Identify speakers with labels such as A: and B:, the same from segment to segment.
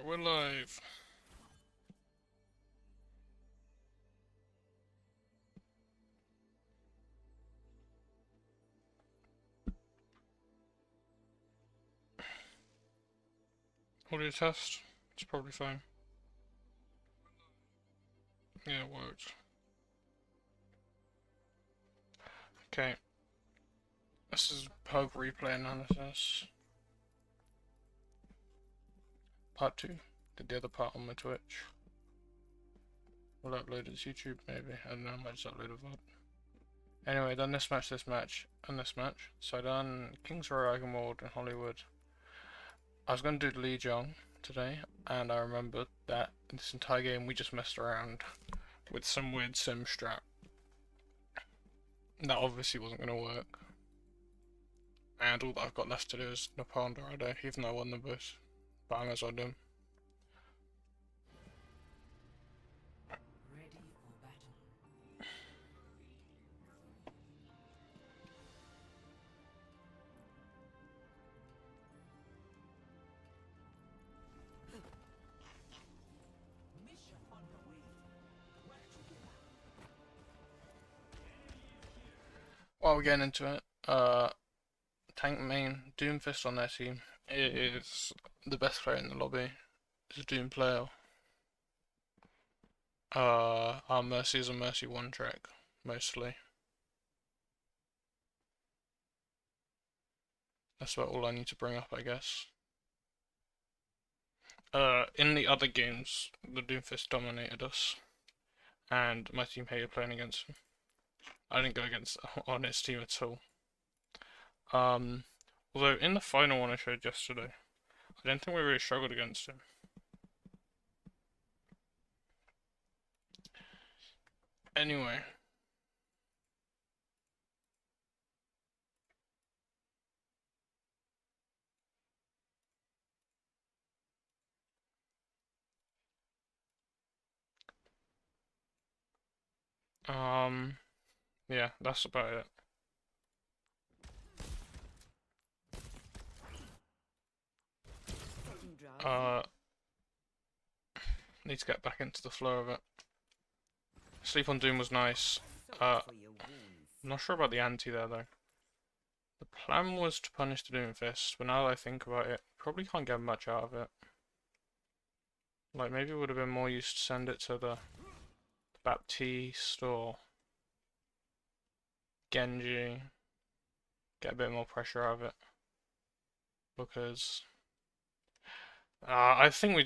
A: We're live. Audio test. It's probably fine. Yeah, it worked. Okay. This is PUG replay analysis. Part 2. Did the other part on my Twitch. We'll upload it to YouTube maybe. I don't know, I might just upload a VOD. Anyway, done this match, and this match. So I done Kings Row, Eigenwald, and Hollywood. I was going to do Lee Jong today, and I remembered that this entire game we just messed around with some weird sim strat. That obviously wasn't going to work. And all that I've got left to do is Nepal and Dorado, even though I won them both. But I might as well do them.
B: Ready for battle. Mission underway. Work together.
A: While we're getting into it, tank main, Doomfist on their team is the best player in the lobby. Is a Doom player. Our Mercy is a Mercy 1 track, mostly. That's about all I need to bring up, I guess. In the other games, the Doomfist dominated us, and my team hated playing against him. I didn't go against on his team at all. Although in the final one I showed yesterday, I don't think we really struggled against him. Anyway. Yeah, that's about it. Need to get back into the flow of it. Sleep on Doom was nice. I'm not sure about the anti there though. The plan was to punish the Doomfist, but now that I think about it, probably can't get much out of it. Like maybe it would have been more used to send it to the Baptiste or Genji. Get a bit more pressure out of it. Because I think we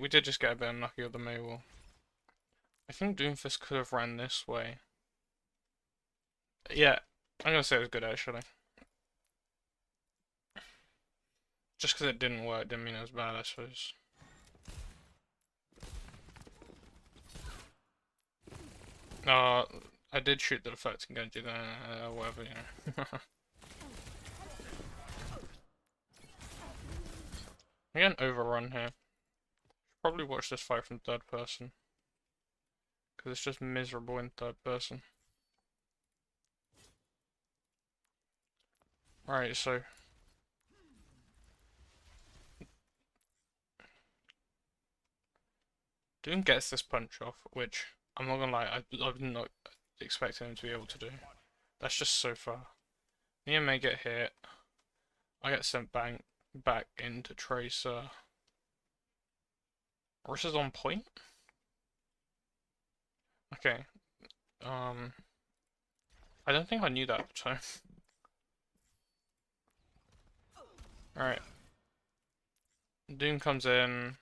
A: did just get a bit unlucky with the Maywall. I think Doomfist could have ran this way. Yeah, I'm gonna say it was good actually. Just because it didn't work didn't mean it was bad, I suppose. I did shoot the deflecting Genji there, whatever, you know. I get an overrun here. Should probably watch this fight from third person. Because it's just miserable in third person. Right, so Doom gets this punch off, which I'm not gonna lie, I've not expected him to be able to do. That's just so far. Nia may get hit. I get sent back into Tracer. Orissa's on point? Okay. I don't think I knew that at the time. Alright. Doom comes in.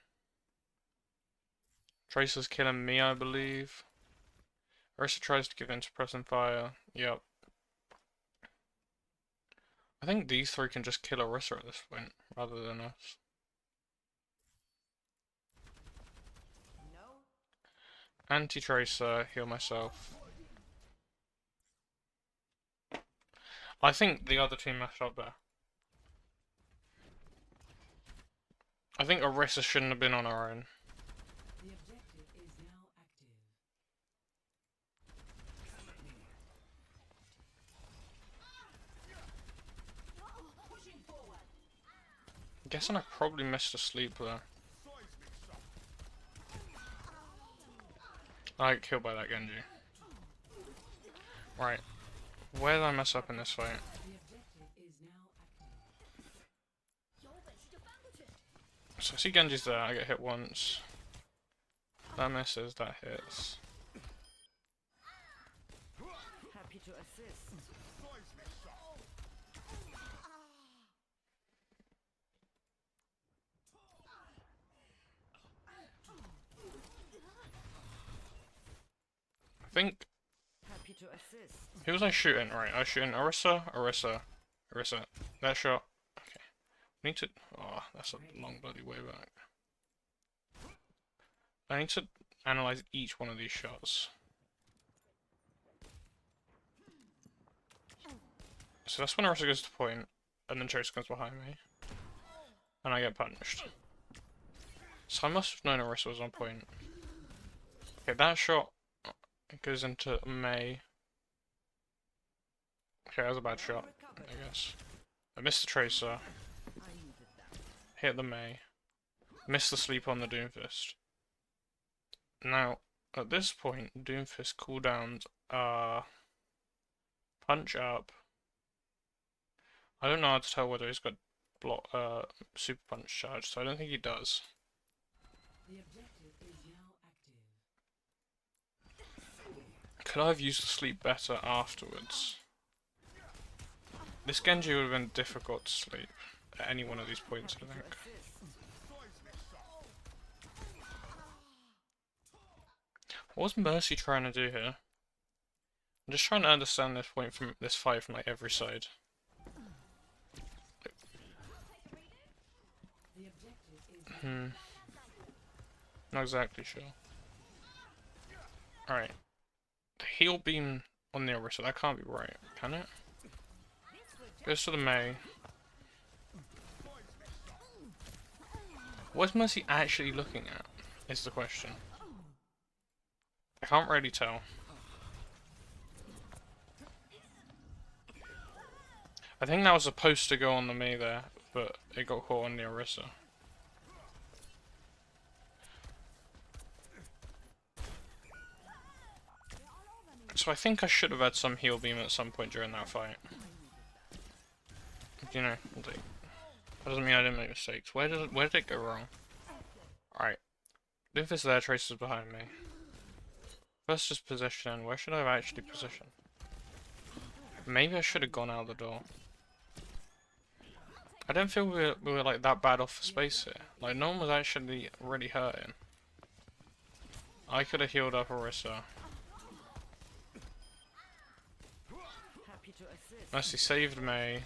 A: Tracer's killing me, I believe. Orisa tries to give in to press and fire. Yep. I think these three can just kill Orisa at this point, rather than us. Anti-Tracer, heal myself. I think the other team messed up there. I think Orisa shouldn't have been on her own.
B: The objective is now active.
A: I'm guessing I probably missed a sleep there. I got killed by that Genji. Right. Where did I mess up in this fight?
B: The objective is now active.
A: So I see Genji's there, I get hit once. That misses, that hits.
C: Happy to assist.
A: I think...
C: Happy to assist.
A: Who was I shooting? Right, I was shooting Orisa. That shot. Okay. I need to... Oh, that's a long bloody way back. I need to analyze each one of these shots. So that's when Orisa goes to point, and then Tracer comes behind me. And I get punished. So I must have known Orisa was on point. Okay, that shot goes into May. Okay, that was a bad shot, I guess. I missed the Tracer,
C: I needed that.
A: hit the May, missed the sleep on the Doomfist. Now, at this point, Doomfist cooldowns are punch up. I don't know how to tell whether he's got block super punch charge, so I don't think he does.
B: The objective is now active.
A: Could I have used the sleep better afterwards? This Genji would have been difficult to sleep at any one of these points, I
C: Happy to
A: think.
C: assist.
A: What was Mercy trying to do here? I'm just trying to understand this point from this fight from like every side.
B: The objective is
A: Not exactly sure. Alright. The heal beam on the Orisa, that can't be right, can it? Goes to the May. What is Mercy actually looking at? Is the question. I can't really tell. I think that was supposed to go on the May there, but it got caught on the Orisa. So I think I should have had some heal beam at some point during that fight. You know, like, that doesn't mean I didn't make mistakes. Where did it go wrong? Alright. Doomfist there, Tracer's behind me. First just position. Where should I have actually positioned? Maybe I should have gone out the door. I don't feel we were like that bad off for space here. Like no one was actually really hurting. I could have healed up Orisa.
C: Happy to assist.
A: Mercy saved me.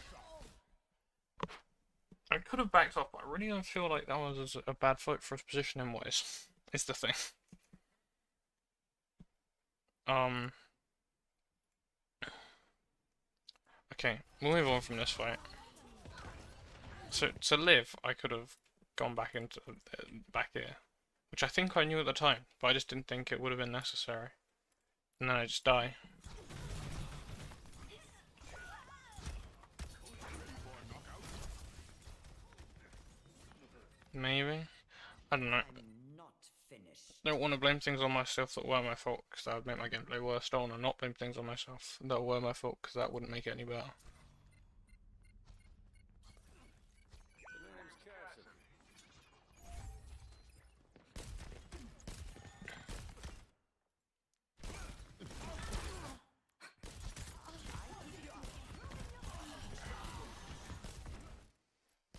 A: I could have backed off, but I really don't feel like that was a bad fight for us positioning wise. Is the thing. Okay, we'll move on from this fight. So to live, I could have gone back into back here, which I think I knew at the time, but I just didn't think it would have been necessary. And then I just die. Maybe. I don't know.
C: I'm not finished.
A: Don't want to blame things on myself that were my fault, because that would make my gameplay worse. Don't want to not blame things on myself that were my fault, because that wouldn't make it any better.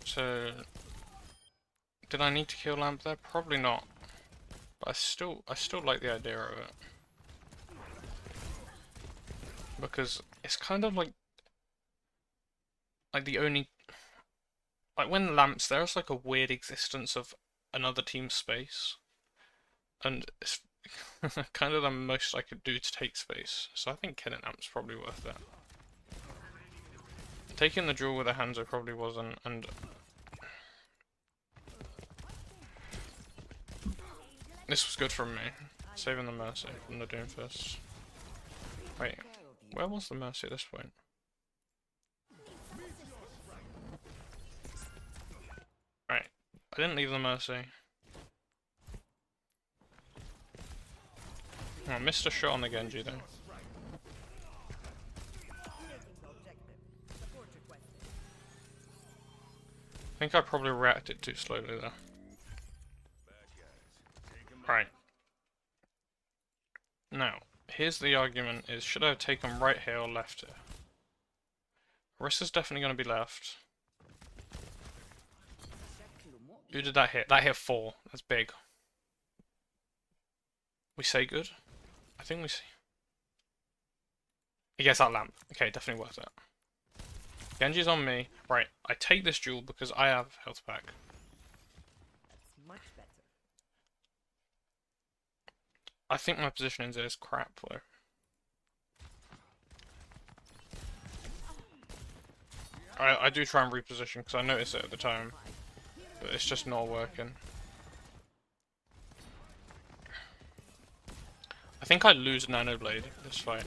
A: So, did I need to kill Lamp there? Probably not. But I still like the idea of it. Because it's kind of like the only, like when Lamp's there, it's like a weird existence of another team's space. And it's kind of the most I could do to take space. So I think killing Lamp's probably worth it. Taking the duel with the Hanzo probably wasn't, and this was good from me, saving the Mercy from the Doomfist. Wait, where was the Mercy at this point? Right, I didn't leave the Mercy. I missed a shot on the Genji then. I think I probably reacted too slowly there. Right. Now, here's the argument is, should I have taken right here or left here? Orissa's definitely going to be left. Who did that hit? That hit 4. That's big. We say good? I think we see. He gets that lamp. Okay, definitely worth it. Genji's on me. Right, I take this duel because I have health pack.
C: That's much better.
A: I think my positioning is crap though. I do try and reposition because I noticed it at the time, but it's just not working. I think I'd lose Nano Blade this fight.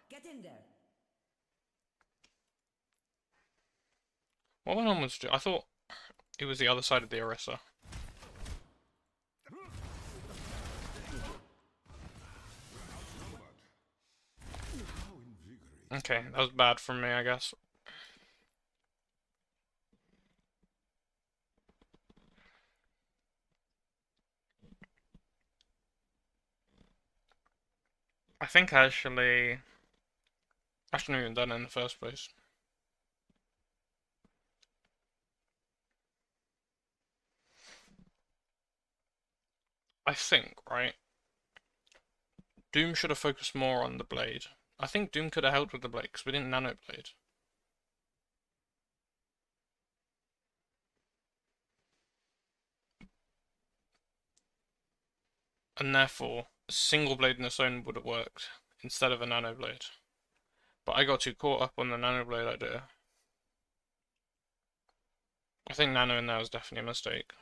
C: Get in there.
A: What went on was I thought it was the other side of the Orisa. Okay, that was bad from me, I guess. I think actually I shouldn't have even done it in the first place. I think, right? Doom should have focused more on the blade. I think Doom could have helped with the blade because we didn't nano blade. And therefore, a single blade in its own would have worked instead of a nano blade. But I got too caught up on the nano blade idea. I think nano in there was definitely a mistake.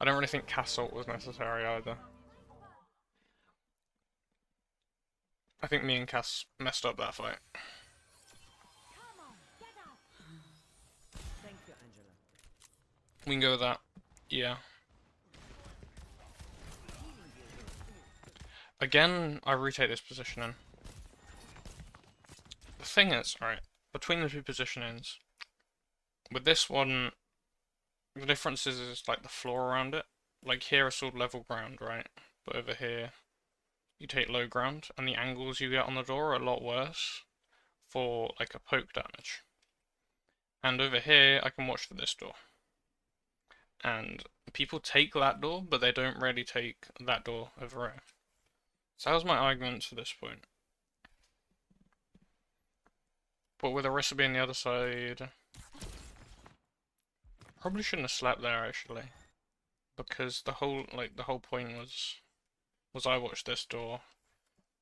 A: I don't really think cast ult was necessary either. I think me and Cass messed up that fight.
C: Thank you, Angela.
A: We can go with that. Yeah. Again, I retake this positioning. The thing is, right, between the two positionings, with this one, the difference is like the floor around it. Like here it's all level ground, right? But over here, you take low ground, and the angles you get on the door are a lot worse for like a poke damage. And over here, I can watch for this door. And people take that door, but they don't really take that door over here. So that was my argument to this point. But with Orisa being the other side, probably shouldn't have slept there actually, because the whole point was I watched this door,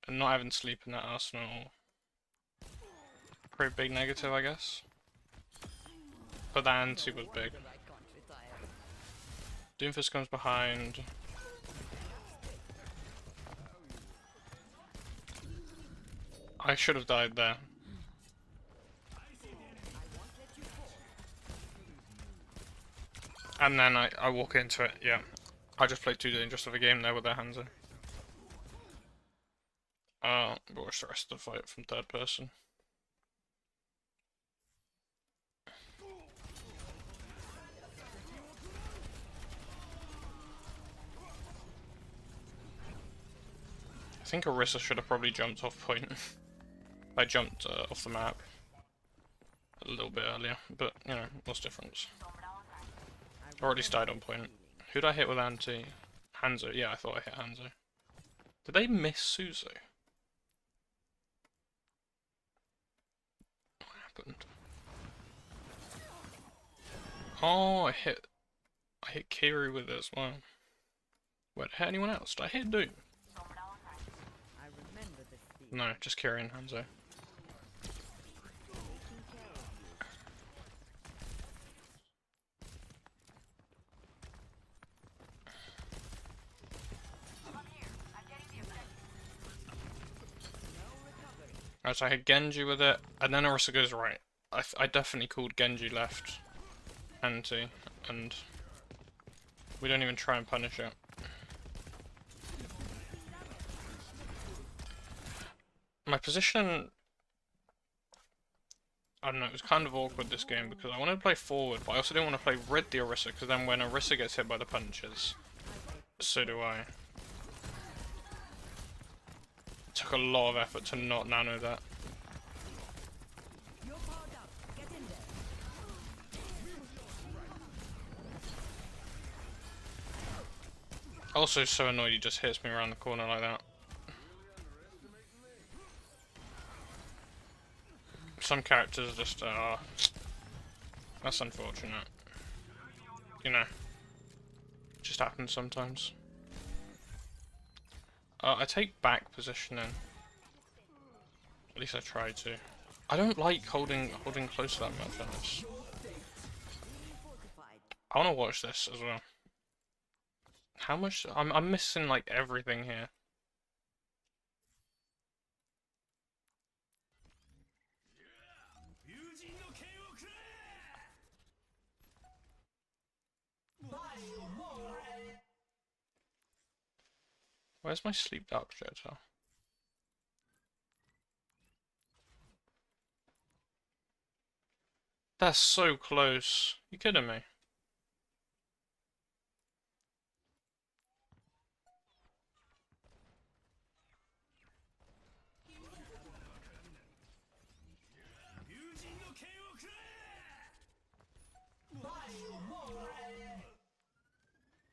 A: and not having sleep in that arsenal. Pretty big negative, I guess. But that anti was big. Doomfist comes behind. I should have died there. And then I walk into it, yeah. I just played too dangerous of a game there with their hands in. But watch the rest of the fight from third person. I think Orisa should have probably jumped off point. I jumped off the map a little bit earlier, but you know, what's the difference? Or at least died on point. Who'd I hit with anti? Hanzo. Yeah, I thought I hit Hanzo. Did they miss Suzu? What happened? Oh, I hit Kiri with it as well. Wait, hit anyone else? Did I hit Doom?
C: I remember this field.
A: No, just Kiri and Hanzo. Right, so I had Genji with it, and then Orisa goes right. I definitely called Genji left, anti, and we don't even try and punish it. My position, I don't know, it was kind of awkward this game because I wanted to play forward, but I also didn't want to play with the Orisa because then when Orisa gets hit by the punches, so do I. It took a lot of effort to not nano that.
C: You're powered up. Get in there.
A: Also so annoyed he just hits me around the corner like that. Some characters just that's unfortunate. You know, it just happens sometimes. I take back positioning. At least I try to. I don't like holding close to that much on this. I want to watch this as well. How much? I'm missing like everything here. Where's my sleep dark projectile? That's so close. You kidding me?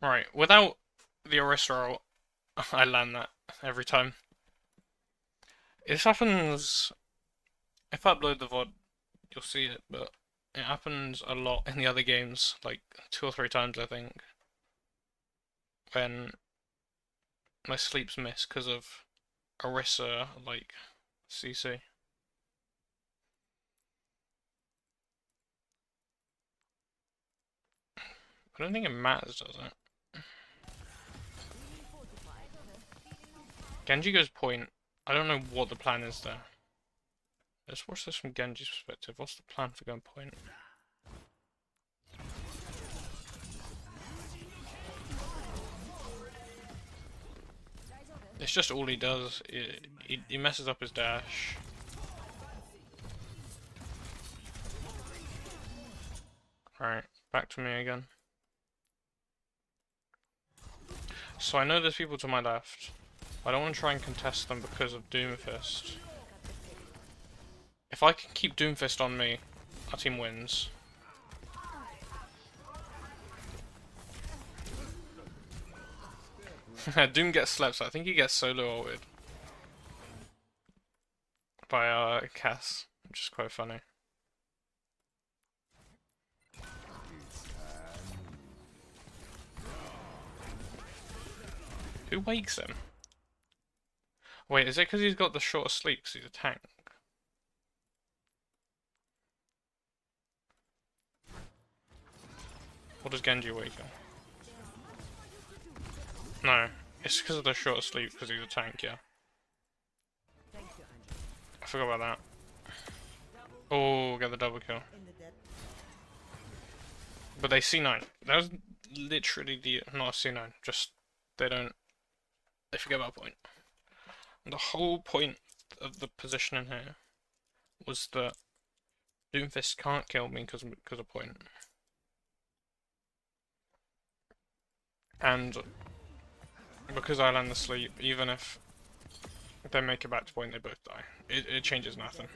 A: Right, without the Orisa, I land that every time. This happens. If I upload the VOD, you'll see it, but it happens a lot in the other games, like 2 or 3 times I think, when my sleep's missed because of Orisa, like CC. I don't think it matters, does it? Genji goes point. I don't know what the plan is there. Let's watch this from Genji's perspective. What's the plan for going point? It's just all he does. He messes up his dash. Alright, back to me again. So I know there's people to my left. I don't want to try and contest them because of Doomfist. If I can keep Doomfist on me, our team wins. Doom gets slept, so I think he gets solo ulted by Cass, which is quite funny. Who wakes him? Wait, is it because he's got the shorter sleep because he's a tank? Or does Genji wake him? No, it's because of the shorter sleep because he's a tank, yeah. I forgot about that. Oh, get the double kill. But they C9. That was literally the, not a C9, just they forget about point. And the whole point of the positioning here was that Doomfist can't kill me because of point. And because I land the sleep, even if they make it back to point, they both die. It changes nothing.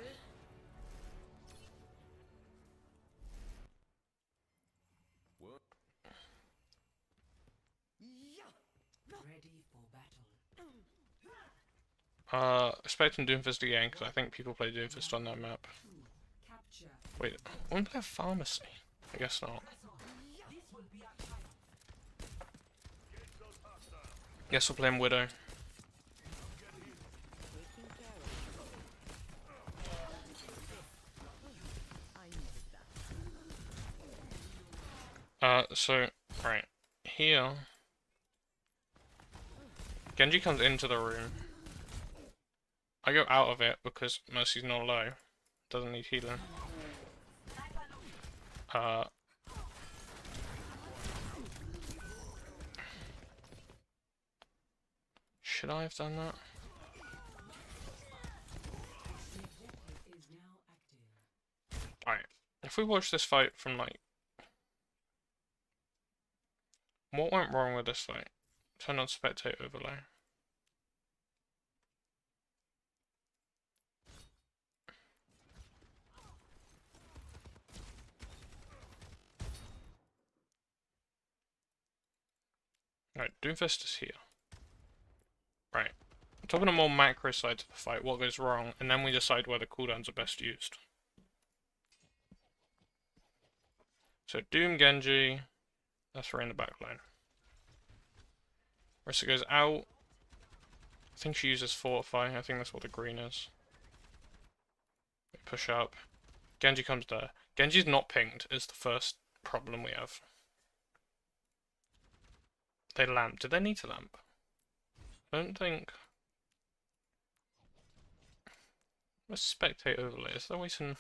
B: Ready for battle.
A: Expecting Doomfist again because I think people play Doomfist on that map.
B: Capture.
A: Wait, I want to play a pharmacy. I guess not. Guess we're playing Widow. So, right, here, Genji comes into the room. I go out of it because Mercy's not low. Doesn't need healing. Should I have done that?
B: Is now active.
A: Alright. If we watch this fight from like... What went wrong with this fight? Turn on spectate overlay. Right, Doomfist is here. Right. I'm talking a more macro side to the fight, what goes wrong, and then we decide where the cooldowns are best used. So Doom Genji, that's right in the back line. Rissa goes out. I think she uses Fortify, I think that's what the green is. Push up. Genji comes there. Genji's not pinged is the first problem we have. They lamp. Did they need to lamp? I don't think. Let's spectate overlay. Is there a way to...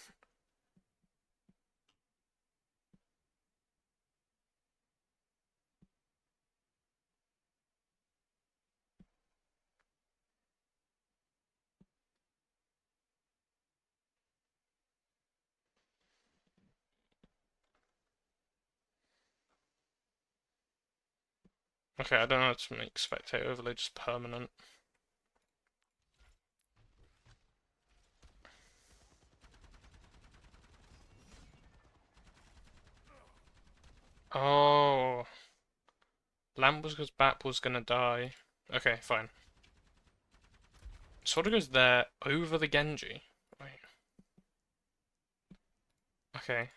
A: Okay, I don't know how to make spectate overlay just permanent. Oh. Lamp was because Bap was gonna die. Okay, fine. Sort of goes there over the Genji. Wait. Okay.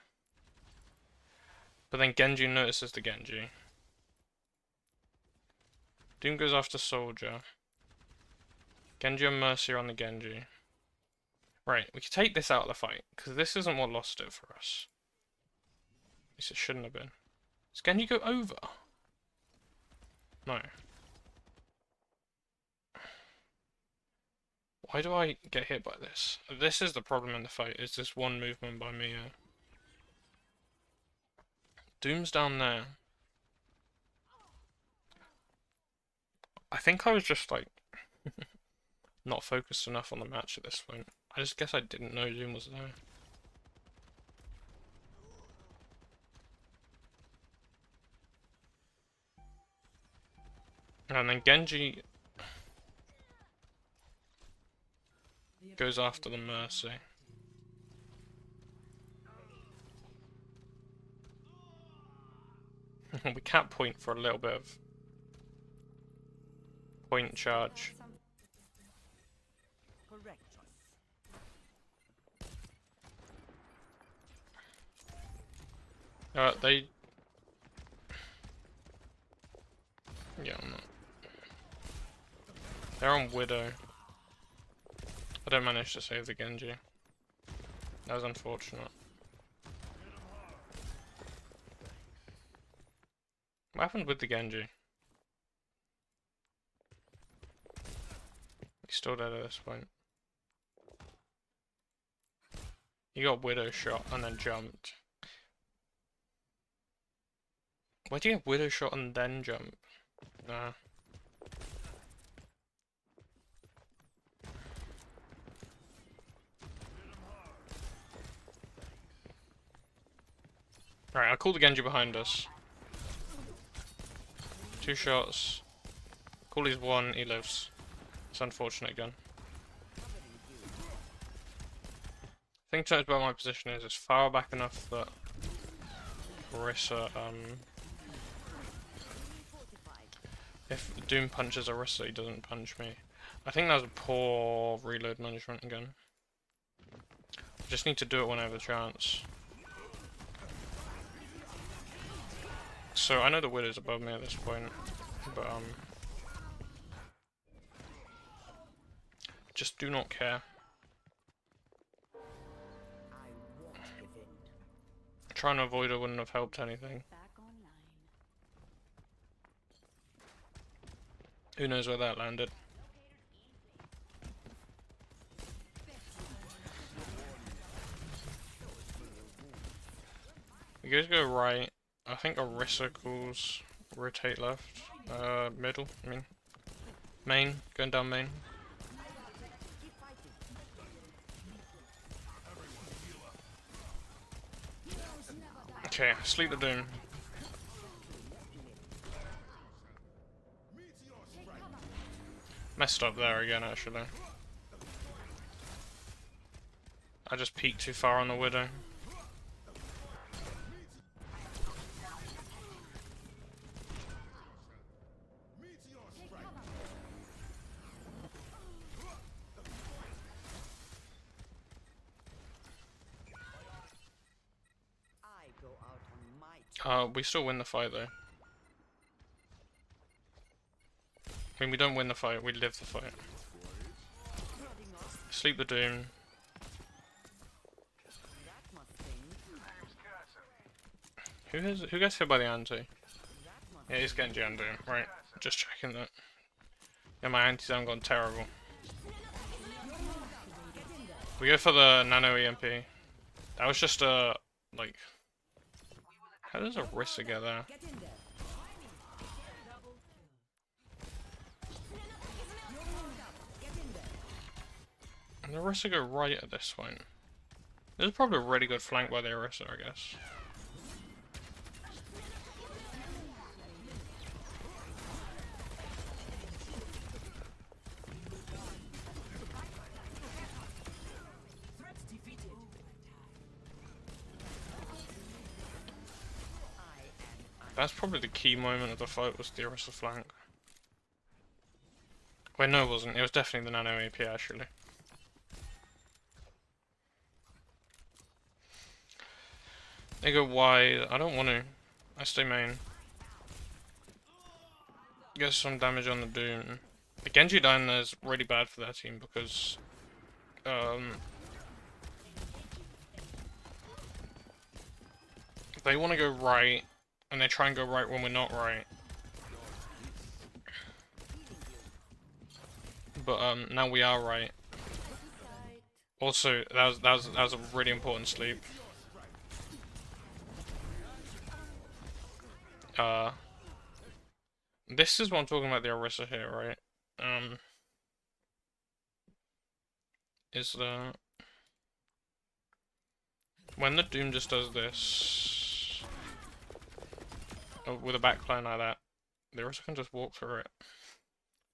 A: But then Genji notices the Genji. Doom goes after Soldier. Genji and Mercy are on the Genji. Right, we can take this out of the fight, because this isn't what lost it for us. At least it shouldn't have been. Does Genji go over? No. Why do I get hit by this? This is the problem in the fight, is this one movement by me. Doom's down there. I think I was just like not focused enough on the match at this point. I just guess I didn't know Doom was there. And then Genji goes after the Mercy. We can't point for a little bit of point charge.
C: Correct choice.
A: They... Yeah, I'm not. They're on Widow. I don't manage to save the Genji. That was unfortunate. What happened with the Genji? He's still dead at this point. He got Widow shot and then jumped. Why do you have Widow shot and then jump? Nah. Right, I'll call the Genji behind us. 2 shots. Cooley's 1, he lives. It's unfortunate again. I think about my position is it's far back enough that Orisa, if Doom punches Orisa, he doesn't punch me. I think that was a poor reload management again. I just need to do it when I have a chance. So I know the Widow's above me at this point, but just do not care. Trying to avoid her wouldn't have helped anything. Who knows where that landed? guys go right. I think Orisa calls rotate left. Middle, I mean. Main, going down main.
C: Keep fighting.
A: Okay, sleep the Doom. Messed up there again, actually. I just peeked too far on the Widow.
C: I go out on my
A: We still win the fight though. I mean, we don't win the fight, we live the fight.
C: heading off.
A: Sleep the Doom.
C: That must sting.
A: Who gets hit by the anti?
C: That must
A: Yeah, he's getting Jan Doom, right. Just checking that. Yeah, my antis haven't gone terrible. We go for the nano EMP. That was just a, like... How does a Rissa get there?
C: get in there. Get in there.
A: And the Orisa go right at this point. This is probably a really good flank by the Orisa, I guess. That's probably the key moment of the fight, was the Orisa flank. Wait, no it wasn't. It was definitely the nano AP actually. They go wide. I don't want to. I stay main. Get some damage on the Doom. The Genji down there is really bad for their team because they want to go right and they try and go right when we're not right. But now we are right. Also, that was a really important sleep. This is what I'm talking about, the Orisa here, right? Is that when the Doom just does this with a backline like that, the Orisa can just walk through it,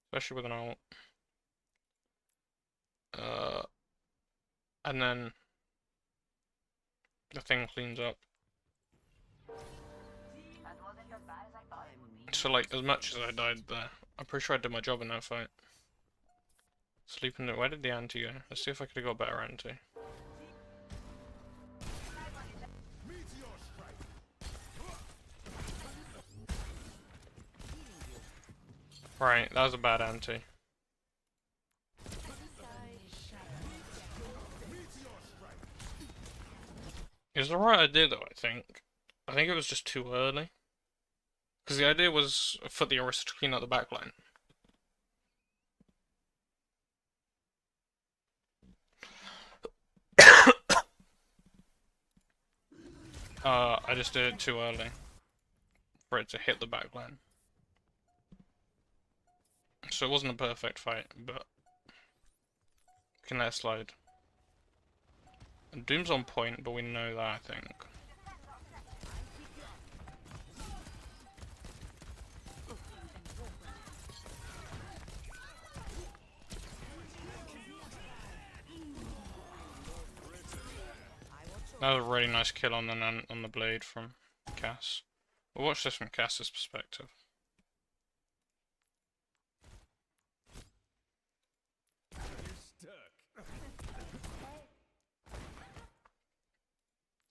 A: especially with an ult. And then the thing cleans up. So like, as much as I died there, I'm pretty sure I did my job in that fight. Sleeping. Where did the anti go? Let's see if I could have got better anti. Right, that was a bad anti. It was the right idea though, I think. I think it was just too early. Because the idea was for the Orisa to clean out the backline. I just did it too early for it to hit the backline. So it wasn't a perfect fight, but we can let it slide. And Doom's on point, but we know that, I think. That was a really nice kill on the blade from Cass. We'll watch this from Cass's perspective.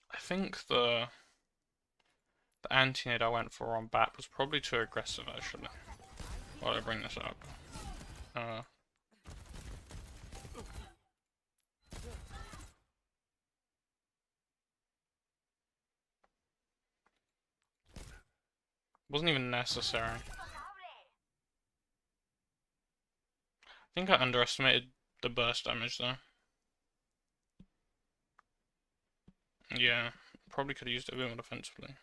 A: I think the anti-nade I went for on bat was probably too aggressive actually. While I bring this up. Wasn't even necessary. I think I underestimated the burst damage though. Yeah, Probably could have used it a bit more defensively.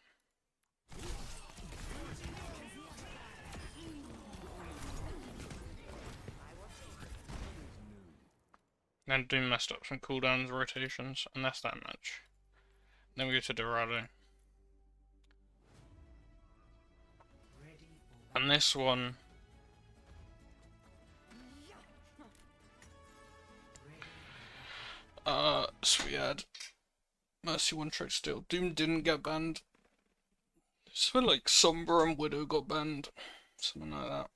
A: And Doom messed up some cooldowns, rotations, and that's that match. Then we go to Dorado. And this one... so we had Mercy one trick steal. Doom didn't get banned. Something like Sombra and Widow got banned. Something like that.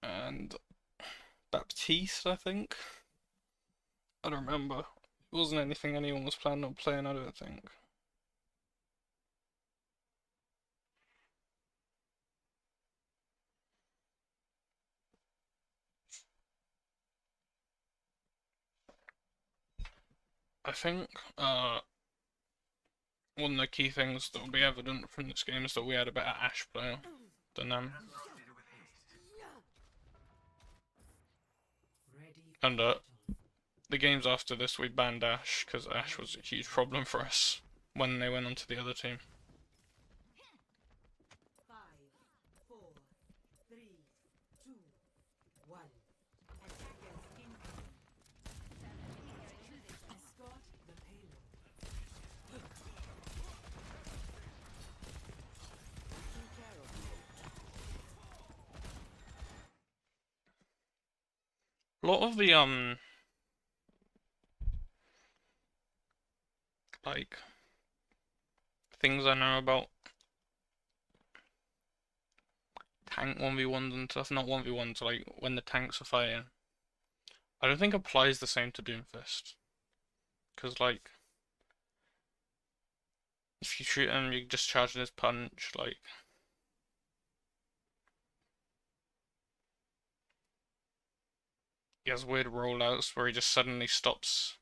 A: And Baptiste, I think. I don't remember. It wasn't anything anyone was planning on playing, I don't think. I think one of the key things that will be evident from this game is that we had a better Ashe player than them. And the games after this we banned Ashe because Ashe was a huge problem for us when they went onto the other team.
B: 5, 4, 3, 2, 1. Attackers incoming. Escort the payload.
C: Taking care of you.
A: A lot of the like things I know about tank 1v1s and stuff, not 1v1s, like when the tanks are fighting, I don't think applies the same to Doomfist. Because like if you shoot him, you just charge his punch, like he has weird rollouts where he just suddenly stops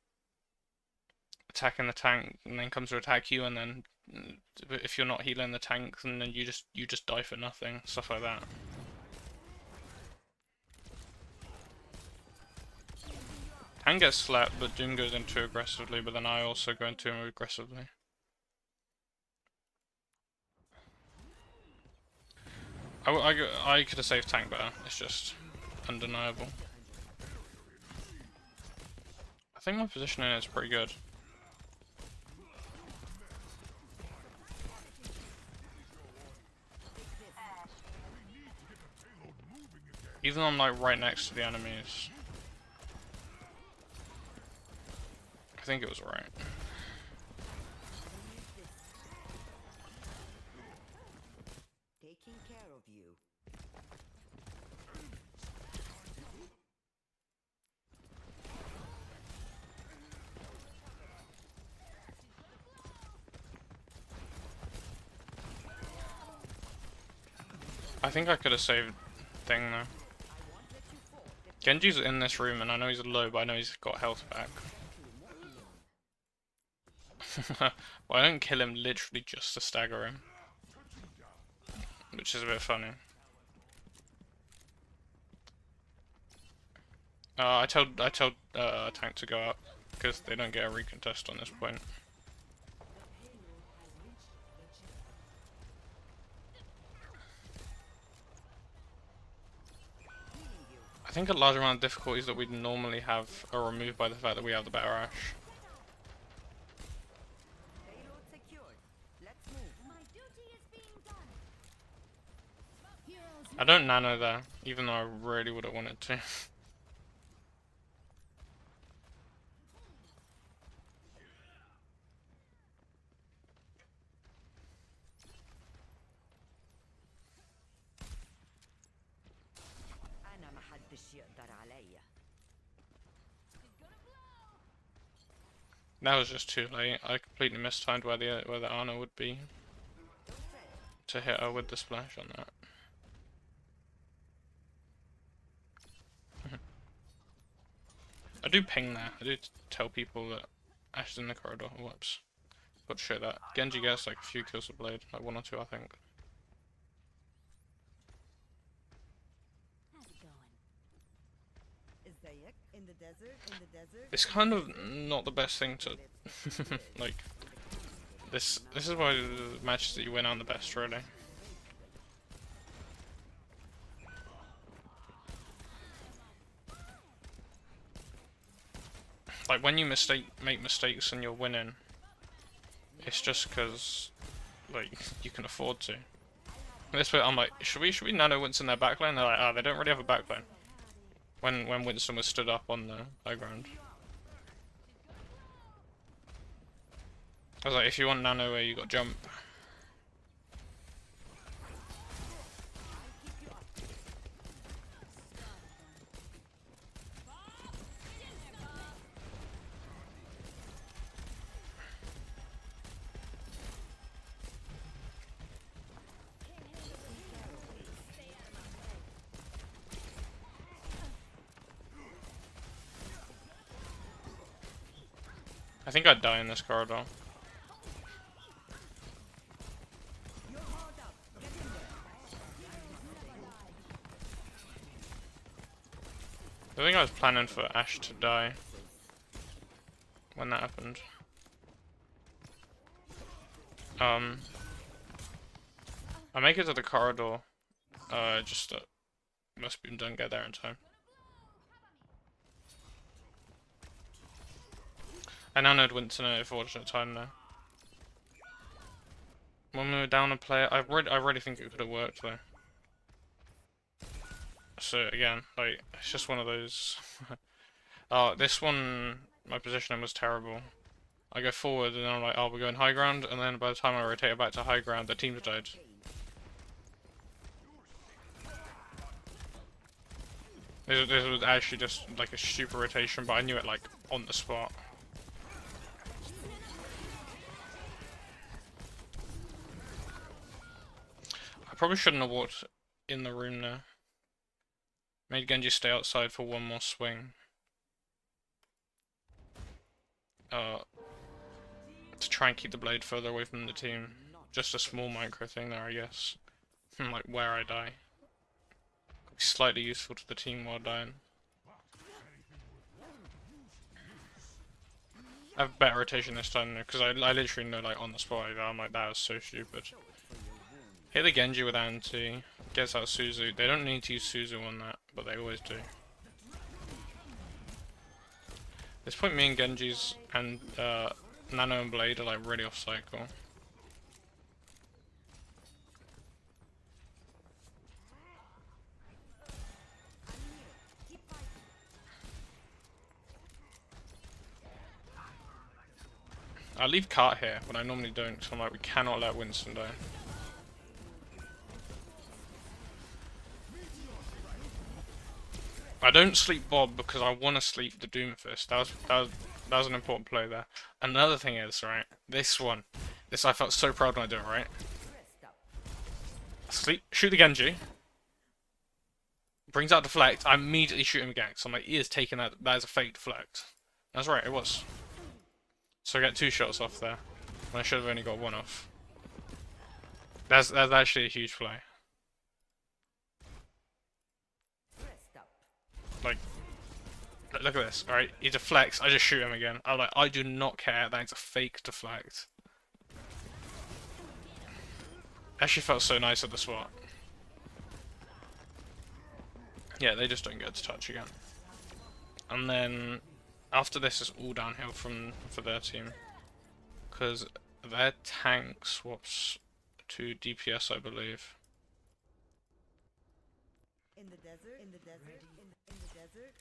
A: attacking the tank and then comes to attack you, and then if you're not healing the tank, and then you just die for nothing, stuff like that. Tank gets slapped, but Doom goes in too aggressively, but then I also go into him aggressively. I could have saved tank better, it's just undeniable. I think my positioning is pretty good. Even though I'm like right next to the enemies. I think it was right.
C: Taking care of you.
A: I think I could have saved thing though. Genji's in this room and I know he's low, but I know he's got health back. Well, I don't kill him literally just to stagger him, which is a bit funny. I told tank to go up because they don't get a recontest on this point. I think a large amount of difficulties that we'd normally have are removed by the fact that we have the better Ashe.
C: Payload secured. Let's move.
B: My duty is being done. Heroes
A: I don't nano there, even though I really would have wanted to.
C: أنا ما حدش يقدر عليا.
A: That was just too late. I completely mistimed where the Ana would be to hit her with the splash on that. I do ping there. I do tell people that Ashe is in the corridor. Whoops. Got to show that. Genji gets like a few kills with Blade, like 1 or 2 I think.
B: how's it going?
C: إزيك؟ In the desert, in the desert.
A: It's kind of not the best thing to like. This is why the matches that you win aren't the best, really. Like when you make mistakes and you're winning, it's just because like you can afford to. This way, I'm like, should we nano Winston their backline? They're like, they don't really have a backline. When Winston was stood up on the high ground, I was like, if you want nano where you got jump. I think I'd die in this corridor. I think I was planning for Ashe to die when that happened. I make it to the corridor. Just most people don't get there in time. I now know Winston at a fortunate time there. When we were down a player, I really think it could have worked though. So again, like it's just one of those. This one, my positioning was terrible. I go forward and then I'm like, oh, we're going high ground, and then by the time I rotate it back to high ground, the team's died. This was actually just like a stupid rotation, but I knew it like on the spot. I probably shouldn't have walked in the room there. Made Genji stay outside for one more swing. To try and keep the blade further away from the team. Just a small micro thing there, I guess. Like where I die. Could be slightly useful to the team while dying. I have better rotation this time though, because I literally know like on the spot I'm like, that was so stupid. Hit the Genji with anti, gets out Suzu. They don't need to use Suzu on that, but they always do. At this point, me and Genji's and Nano and Blade are like really off cycle. I leave Cart here when I normally don't, so I'm like, we cannot let Winston die. I don't sleep Bob because I want to sleep the Doomfist. That was an important play there. Another thing is, right, this I felt so proud when I did it, right? Shoot the Genji. Brings out deflect, I immediately shoot him again. So I'm like, he is taking that is a fake deflect. That's right, it was. So I get 2 shots off there, when I should have only got 1 off. That's actually a huge play. Like, look at this, alright? He deflects, I just shoot him again. I do not care, that is a fake deflect. Actually felt so nice at the swat. Yeah, they just don't get to touch again. And then, after this is all downhill for their team. Because their tank swaps to DPS, I believe.
C: In the desert, in the desert, in the desert.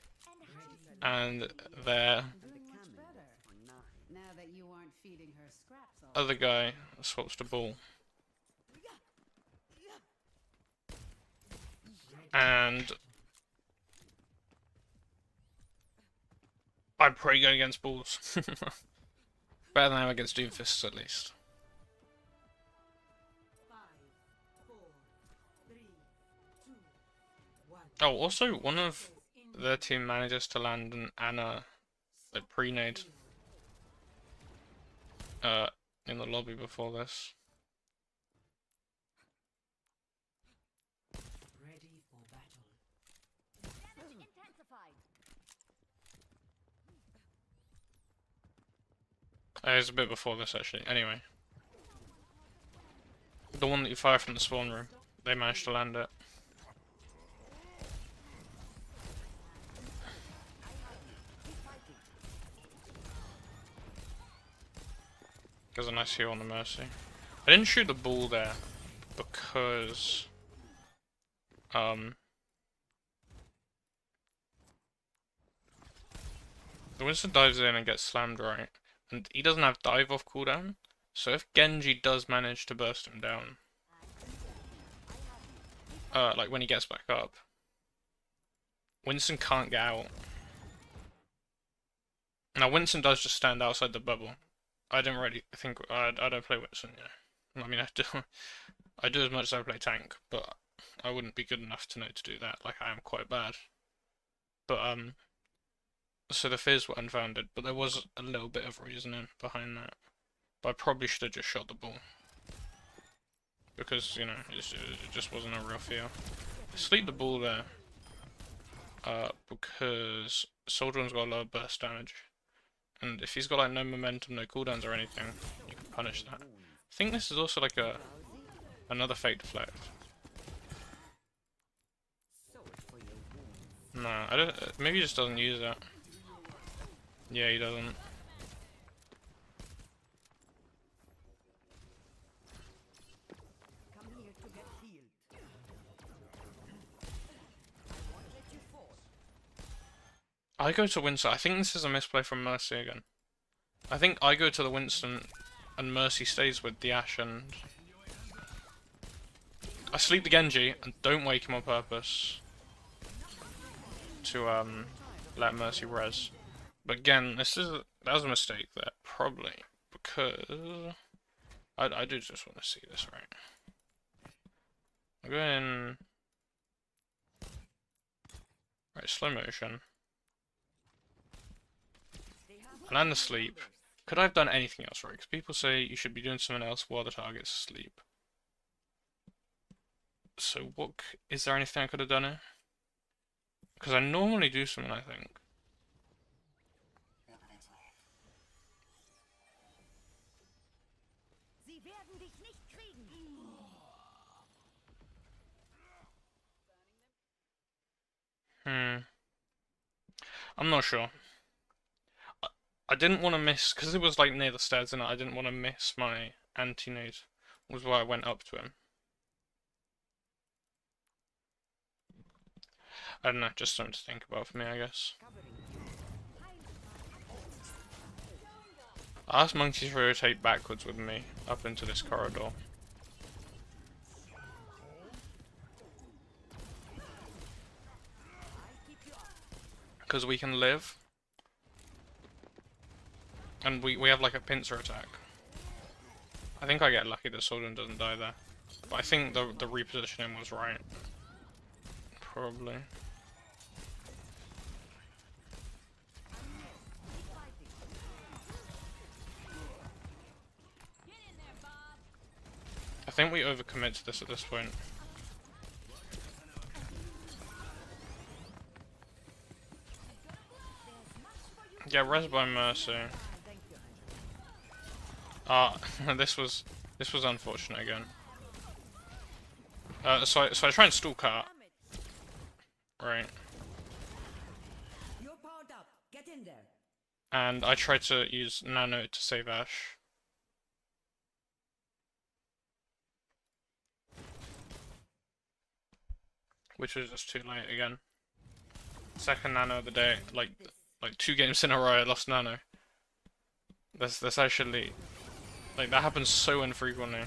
A: And their
B: Now that you aren't feeding her scraps all
A: other guy swaps to Bull. And I'm pretty good against Bulls. Better than I am against Doomfists, at least.
B: 5, 4, 3, 2, 1.
A: Oh, also, one of their team manages to land an Ana, a pre-nade, in the lobby before this.
B: Ready for battle.
C: Damage intensified.
A: It was a bit before this actually. Anyway. The one that you fire from the spawn room. They managed to land it. There's a nice heal on the Mercy. I didn't shoot the ball there because the Winston dives in and gets slammed right, and he doesn't have dive off cooldown, so if Genji does manage to burst him down, like when he gets back up, Winston can't get out. Now Winston does just stand outside the bubble. I don't really think I don't play Winston, yeah. I mean I do as much as I play tank, but I wouldn't be good enough to know to do that. Like I am quite bad. But so the fears were unfounded, but there was a little bit of reasoning behind that. But I probably should have just shot the ball. Because, you know, it just wasn't a real fear. Sleep the ball there. Because Soldier's got a lot of burst damage. And if he's got like no momentum, no cooldowns or anything, you can punish that. I think this is also like another fake deflect. No, I don't. Maybe he just doesn't use it. Yeah, he doesn't. I go to Winston. I think this is a misplay from Mercy again. I think I go to the Winston and Mercy stays with the Ashe and I sleep the Genji and don't wake him on purpose to let Mercy res. But again, that was a mistake there, probably because I do just want to see this right. I'm going right slow motion. Land the sleep. Could I have done anything else right? Because people say you should be doing something else while the target's asleep. So what is there anything I could have done here? Because I normally do something, I think. I'm not sure. I didn't want to miss, because it was like near the stairs and I didn't want to miss my anti-nade, was why I went up to him. I don't know, just something to think about for me, I guess. I asked monkeys to rotate backwards with me up into this corridor. Because we can live. And we have like a pincer attack. I think I get lucky that Solden doesn't die there. But I think the repositioning was right. Probably. I think we overcommit to this at this point. Yeah, res by Mercy. This was unfortunate again. So I try and stall cart. Right. And I tried to use Nano to save Ashe. Which was just too late again. Second Nano of the day, like 2 games in a row I lost Nano. That's actually, like, that happens so infrequently.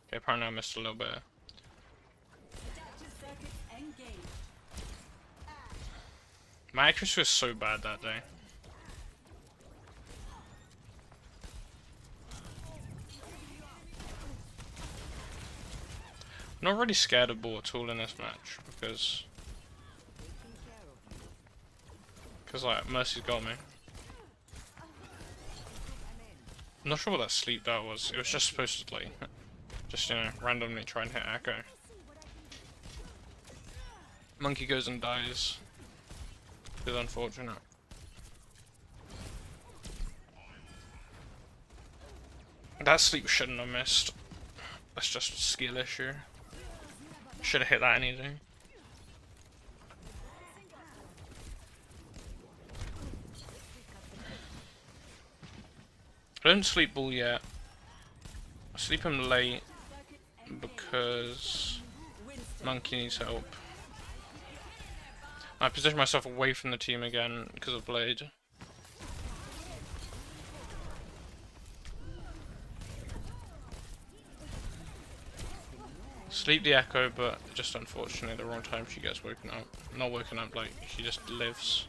A: Okay, apparently I missed a little bit. My accuracy was so bad that day. I'm not really scared of ball at all in this match because Because like Mercy's got me. I'm not sure what that sleep that was. It was just supposed to like, just you know, randomly try and hit Echo. Monkey goes and dies. It's unfortunate. That sleep shouldn't have missed. That's just a skill issue. Should have hit that anything. I don't sleep ball yet. I sleep him late because Monkey needs help. I position myself away from the team again because of Blade. Sleep the Echo, but just unfortunately the wrong time she gets woken up. Not woken up, like she just lives.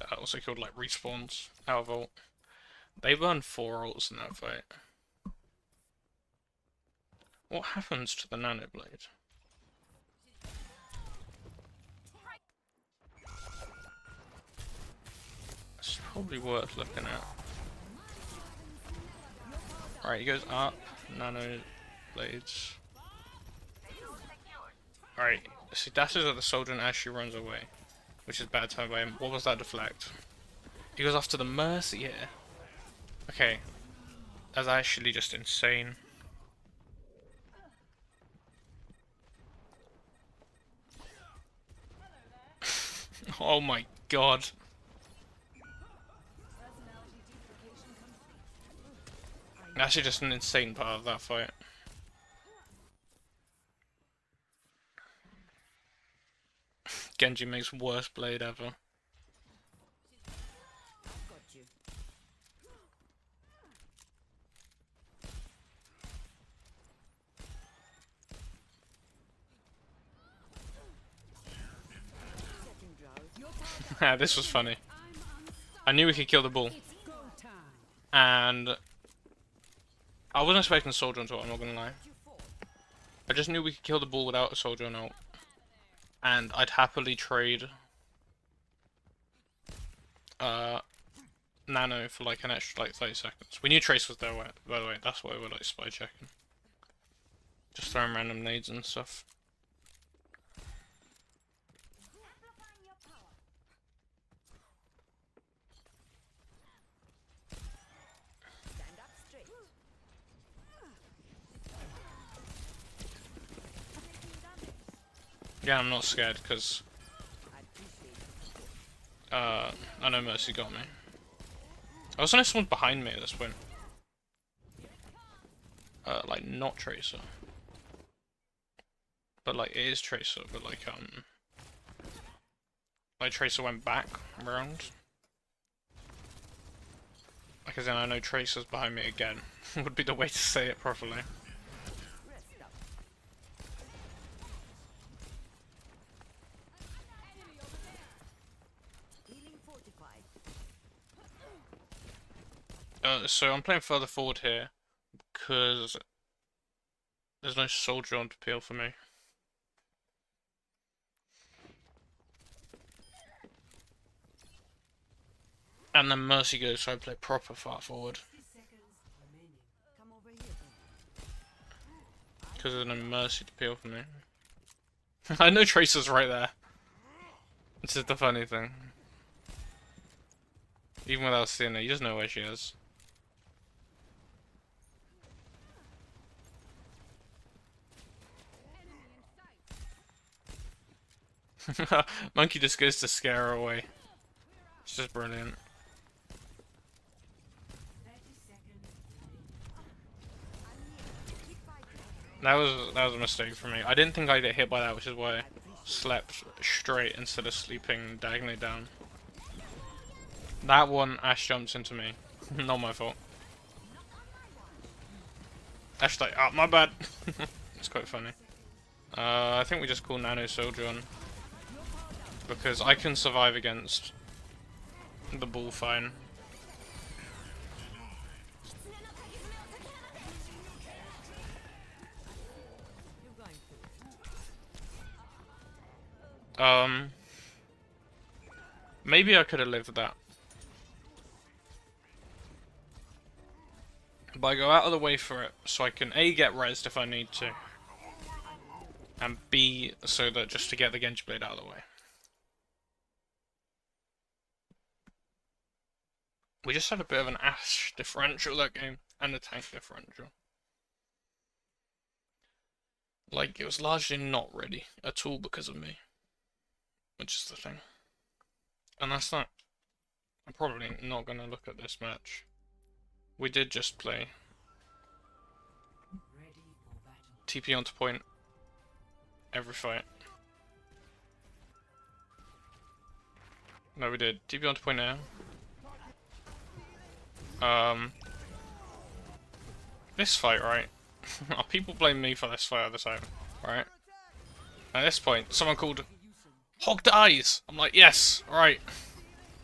A: That also killed like respawns out of ult. They burned 4 ults in that fight. What happens to the Nano Blade? It's probably worth looking at. Alright, he goes up, Nano Blades. Alright, so he dashes at the soldier and as she runs away. Which is bad time by him. What was that deflect? He goes after the Mercy here. Okay. That's actually just insane. Oh my god. Actually just an insane part of that fight. Genji makes worst blade ever. This was funny. I knew we could kill the bull. And I wasn't expecting a soldier on ult, I'm not gonna lie. I just knew we could kill the bull without a soldier on ult. And I'd happily trade Nano for like an extra like 30 seconds. We knew Trace was there, by the way, that's why we're like spy checking. Just throwing random nades and stuff. Yeah, I'm not scared because I know Mercy got me. I also know someone's behind me at this point. Like not Tracer. But like it is Tracer, but like Tracer went back around. Like as in I know Tracer's behind me again. Would be the way to say it properly. So I'm playing further forward here because there's no soldier on to peel for me. And then Mercy goes, so I play proper far forward. Because there's no Mercy to peel for me. I know Tracer's right there. This is the funny thing. Even without seeing her, you just know where she is. Monkey just goes to scare her away. It's just brilliant. That was a mistake for me. I didn't think I'd get hit by that, which is why I slept straight instead of sleeping diagonally down. That one, Ash jumps into me. Not my fault. Ash like, oh, my bad. It's quite funny. I think we just call Nano Soldier on. Because I can survive against the bull fine. Maybe I could have lived with that. But I go out of the way for it, so I can A, get rezzed if I need to, and B, so that just to get the Genji Blade out of the way. We just had a bit of an Ashe differential that game, and a tank differential. Like, it was largely not ready at all because of me. Which is the thing. And that's that. I'm probably not going to look at this match. We did just play TP onto point every fight. No, we did. TP onto point now. This fight, right? People blame me for this fight all the time, right? At this point, someone called Hog dies! I'm like, yes, right.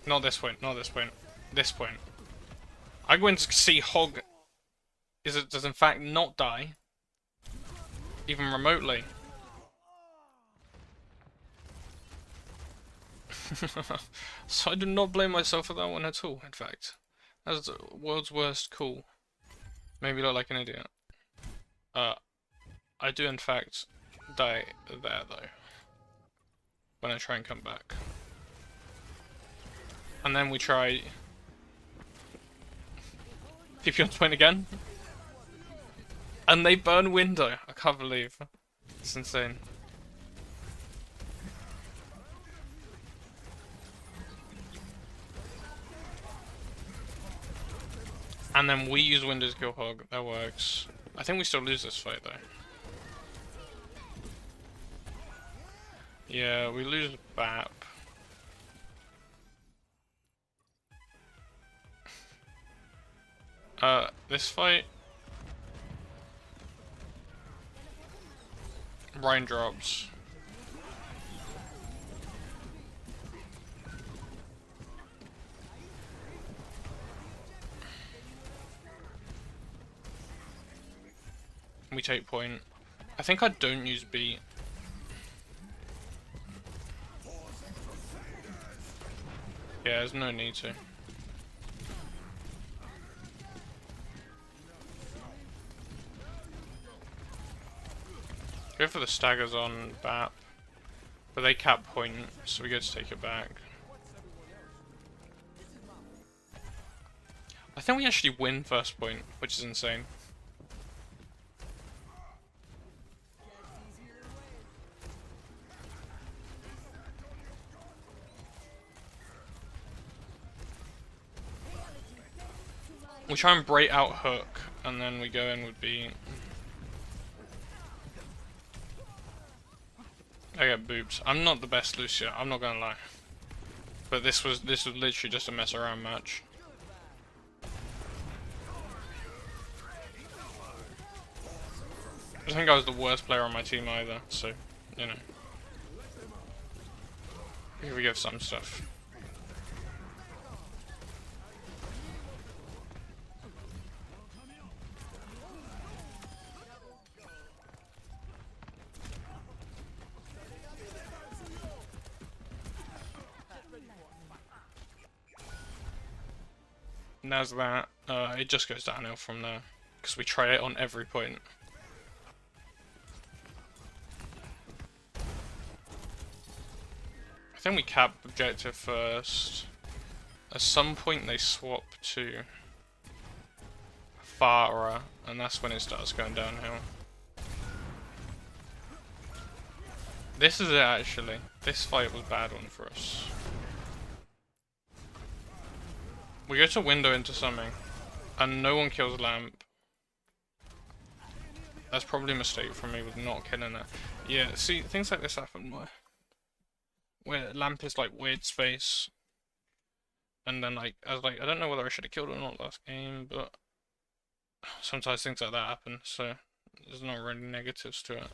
A: Not this point, not this point. This point. I go in to see Hog does in fact not die. Even remotely. So I do not blame myself for that one at all, in fact. That's the world's worst call. Maybe look like an idiot. I do in fact die there though. When I try and come back. And then we try TP on point again. And they burn window. I can't believe. It's insane. And then we use window to kill Hog. That works. I think we still lose this fight though. Yeah, we lose BAP. This fight... Raindrops. We take point. I think I don't use B. Yeah, there's no need to. Go for the staggers on BAP. But they cap point, so we get to take it back. I think we actually win first point, which is insane. We try and break out hook, and then we go in with B. I get booped. I'm not the best Lucia, I'm not gonna lie. But this was literally just a mess around match. I don't think I was the worst player on my team either, so, you know. Here we give some stuff. And as that, it just goes downhill from there, because we try it on every point. I think we cap objective first. At some point they swap to Farah, and that's when it starts going downhill. This is it actually. This fight was a bad one for us. We go to window into something, and no one kills Lamp. That's probably a mistake from me with not killing it. Yeah, see, things like this happen where Lamp is like weird space, and then like I was like, I don't know whether I should have killed it or not last game, but sometimes things like that happen, so there's not really negatives to it.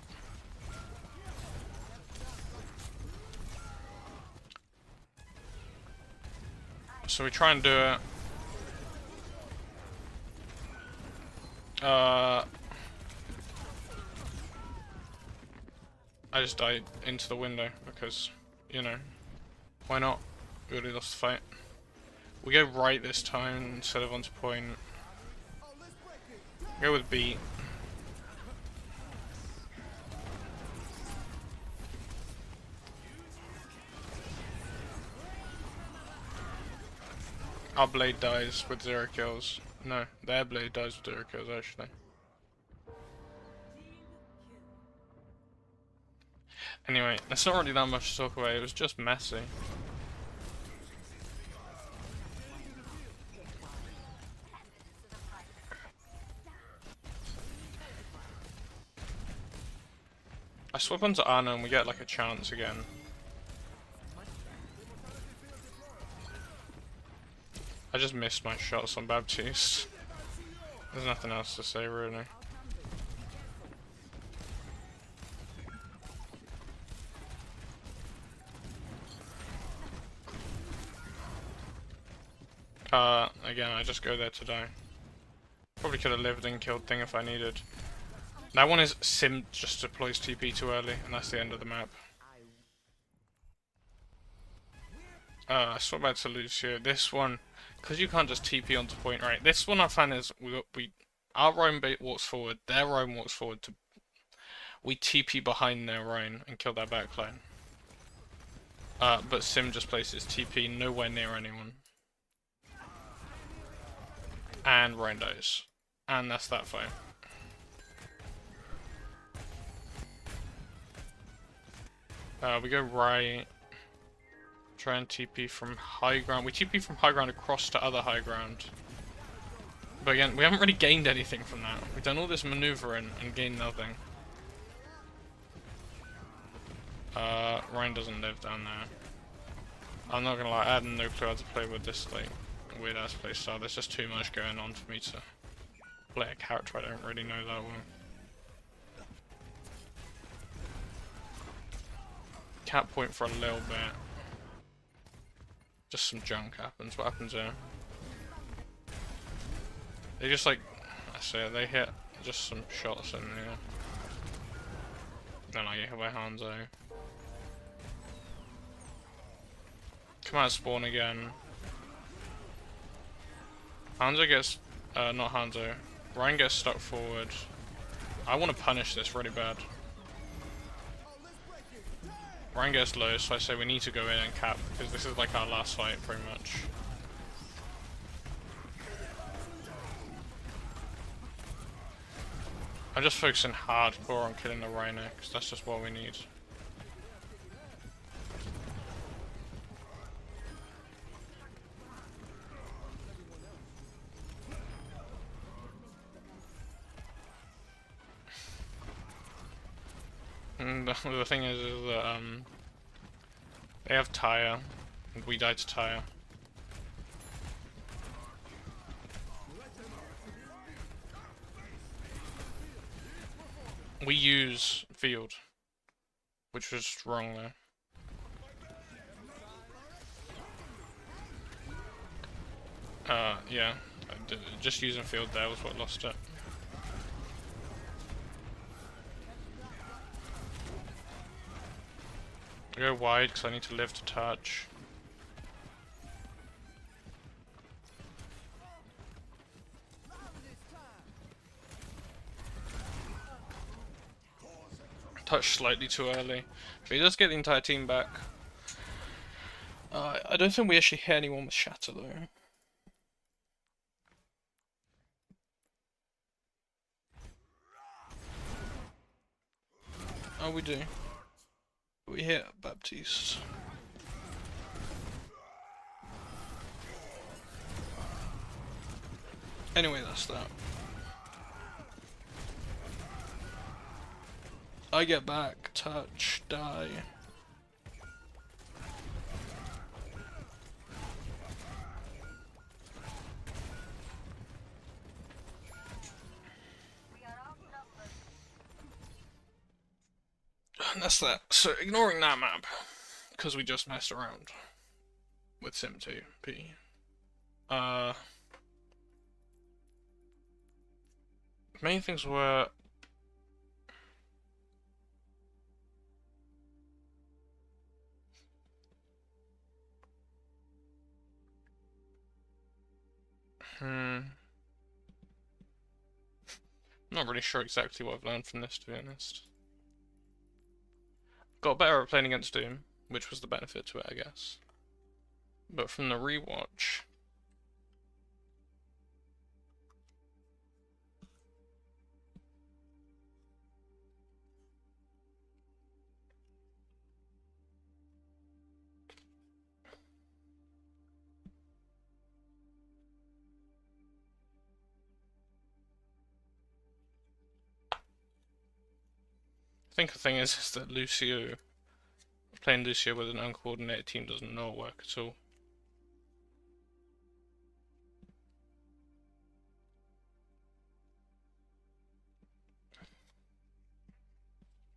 A: So we try and do it. I just died into the window because you know, why not? We already lost the fight. We go right this time instead of onto point. Go with beat. Our blade dies with 0 kills. No, their blade dies with 0 kills actually. Anyway, there's not really that much to talk about, it was just messy. I swap onto Ana and we get like a chance again. I just missed my shots on Baptiste. There's nothing else to say really. Again, I just go there to die. Probably could have lived and killed thing if I needed. That one is Sim just deploys TP too early, and that's the end of the map. I swap back to Lucio. This one, because you can't just TP onto point, right? This one I find is our Rhine bait walks forward, their Rhine walks forward to. We TP behind their Rhine and kill their backline. But Sim just places TP nowhere near anyone. And Rhine dies. And that's that fight. We go right. Try and TP from high ground. We TP from high ground across to other high ground. But again, we haven't really gained anything from that. We've done all this maneuvering and gained nothing. Ryan doesn't live down there. I'm not gonna lie, I had no clue how to play with this like weird ass playstyle. There's just too much going on for me to play a character I don't really know that well. Cap point for a little bit. Just some junk happens. What happens there? They just like, I say they hit just some shots in there. Then I get hit by Hanzo. Come out spawn again. Hanzo gets, not Hanzo. Ryan gets stuck forward. I want to punish this really bad. Ryan gets low, so I say we need to go in and cap, because this is like our last fight, pretty much. I'm just focusing hardcore on killing the Rhino, because that's just what we need. And the thing is that they have Tyre, and we died to Tyre. We use Field, which was wrong there. Yeah, just using Field there was what lost it. I go wide because I need to live to touch. Touch slightly too early, but he does get the entire team back. I don't think we actually hit anyone with Shatter though. Oh, we do. We hit Baptiste. Anyway, that's that. I get back, touch, die. And that's that. So ignoring that map, because we just messed around with Sim2P. Main things were I'm not really sure exactly what I've learned from this, to be honest. Got better at playing against Doom, which was the benefit to it, I guess. But from the rewatch, I think the thing is that playing Lucio with an uncoordinated team doesn't not work at all.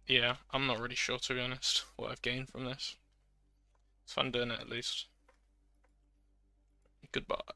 A: Yeah, I'm not really sure, to be honest, what I've gained from this. It's fun doing it, at least. Goodbye.